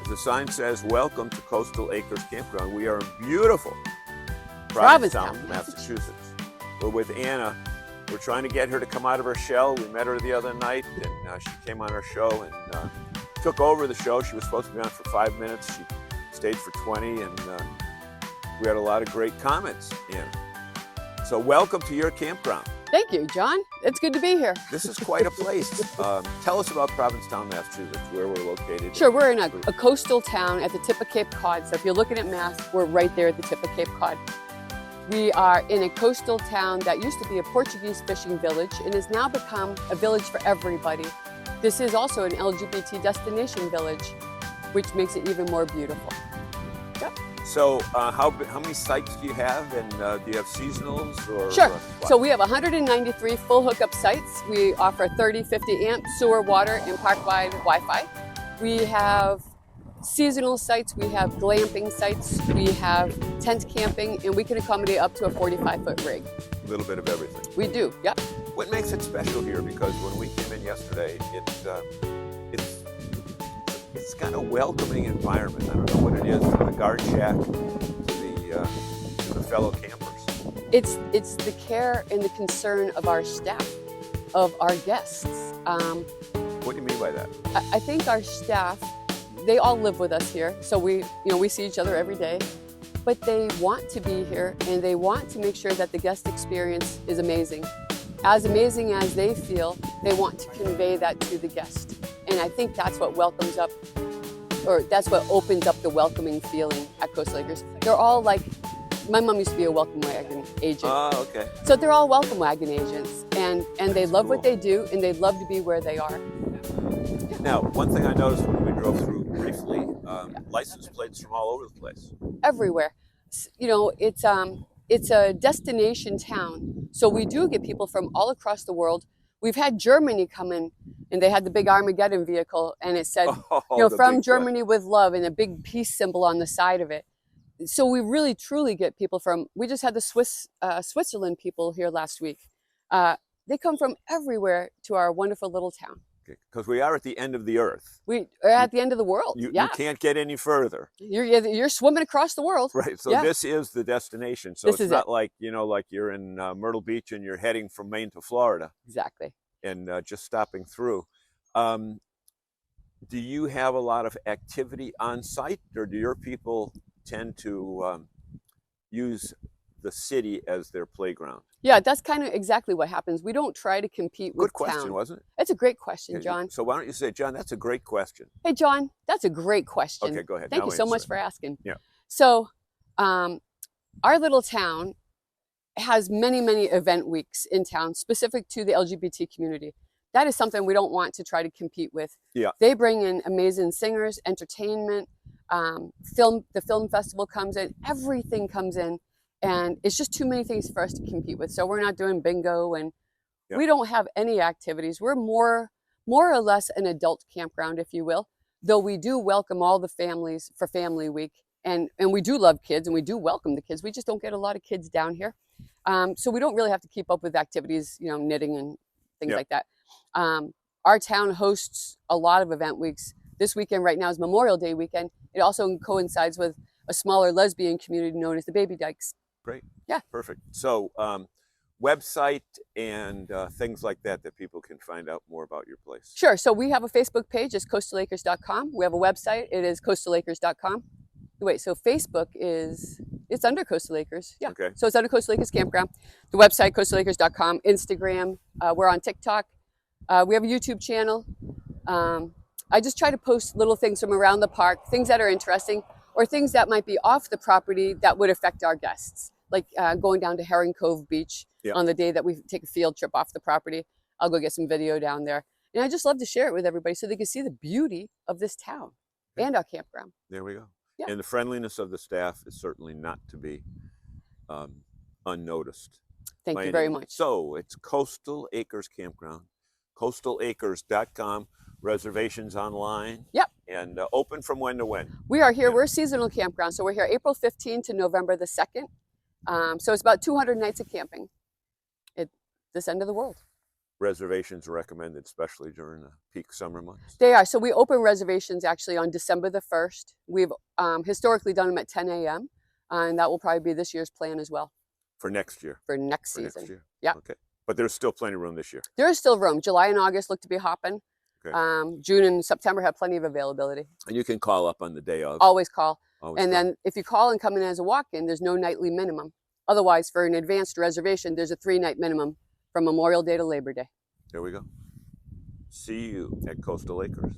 The sign says, "Welcome to Coastal Acres Campground." We are in beautiful Provincetown, Massachusetts. We're with Anna. We're trying to get her to come out of her shell. We met her the other night, and she came on our show and took over the show. She was supposed to be on for 5 minutes. She stayed for 20, and we had a lot of great comments, Anna. So welcome to your campground. Thank you, John. It's good to be here. This is quite a place. Tell us about Provincetown, Massachusetts, where we're located. Sure, we're in a coastal town at the tip of Cape Cod. So if you're looking at Mass, we're right there at the tip of Cape Cod. We are in a coastal town that used to be a Portuguese fishing village and has now become a village for everybody. This is also an LGBT destination village, which makes it even more beautiful. Yep. So how many sites do you have, and do you have seasonals? Or sure. So we have 193 full hookup sites. We offer 30, 50 amp sewer, water, and park-wide Wi-Fi. We have seasonal sites, we have glamping sites, we have tent camping, and we can accommodate up to a 45-foot rig. A little bit of everything. We do, yep. What makes it special here? Because when we came in yesterday, it's got a welcoming environment. I don't know what it is, from the guard shack to the fellow campers. It's the care and the concern of our staff, of our guests. What do you mean by that? I think our staff, they all live with us here, so we see each other every day, but they want to be here and they want to make sure that the guest experience is amazing. As amazing as they feel, they want to convey that to the guest. And I think that's what welcomes up, or that's what opens up the welcoming feeling at Coastal Acres. They're all like, my mom used to be a welcome wagon agent. Oh, okay. So they're all welcome wagon agents, and they love cool. what they do, and they love to be where they are. Now, one thing I noticed when we drove through briefly, license plates from all over the place. Everywhere. It's a destination town, so we do get people from all across the world. We've had Germany come in, and they had the big Armageddon vehicle, and it said, from Germany with love, and a big peace symbol on the side of it. So we really, truly get people from, we just had the Switzerland people here last week. They come from everywhere to our wonderful little town. Because we are at the end of the earth. We are at the end of the world. You can't get any further. You're swimming across the world. Right. So this is the destination. So it's not like, like you're in Myrtle Beach and you're heading from Maine to Florida. Exactly. And just stopping through. Do you have a lot of activity on site, or do your people tend to use the city as their playground? Yeah, that's kind of exactly what happens. We don't try to compete with town. Good question, wasn't it? It's a great question, John. So why don't you say, John, that's a great question. Hey, John, that's a great question. Okay, go ahead. Thank you so much for asking. Yeah. So our little town has many, many event weeks in town specific to the LGBT community. That is something we don't want to try to compete with. Yeah. They bring in amazing singers, entertainment, the film festival comes in, everything comes in. And it's just too many things for us to compete with. So we're not doing bingo, and we don't have any activities. We're more or less an adult campground, if you will, though we do welcome all the families for Family Week. And we do love kids, and we do welcome the kids. We just don't get a lot of kids down here. So we don't really have to keep up with activities, knitting and things like that. Our town hosts a lot of event weeks. This weekend right now is Memorial Day weekend. It also coincides with a smaller lesbian community known as the Baby Dykes. Great. Yeah. Perfect. So website and things like that people can find out more about your place. Sure. So we have a Facebook page. It's coastalacres.com. We have a website. It is coastalacres.com. Wait, so Facebook it's under Coastal Acres. Yeah. Okay. So it's under Coastal Acres Campground. The website, coastalacres.com. Instagram. We're on TikTok. We have a YouTube channel. I just try to post little things from around the park, things that are interesting, or things that might be off the property that would affect our guests. Like going down to Herring Cove Beach on the day that we take a field trip off the property. I'll go get some video down there. And I just love to share it with everybody so they can see the beauty of this town and our campground. There we go. Yeah. And the friendliness of the staff is certainly not to be unnoticed. Thank you very much. So it's Coastal Acres Campground, coastalacres.com, reservations online. Yep. And open from when to when? We are here. We're a seasonal campground. So we're here April 15th to November the 2nd. So it's about 200 nights of camping at this end of the world. reservations are recommended, especially during the peak summer months? They are. So we open reservations actually on December the 1st. We've historically done them at 10 a.m. And that will probably be this year's plan as well. For next year? For next For season. next year? Yeah. Okay. But there's still plenty of room this year? There is still room. July and August look to be hopping. Okay. June and September have plenty of availability. And you can call up on the day of? Always call. Always and call. then if you call and come in as a walk-in, there's no nightly minimum. Otherwise, for an advanced reservation, there's a 3-night minimum from Memorial Day to Labor Day. There we go. See you at Coastal Acres.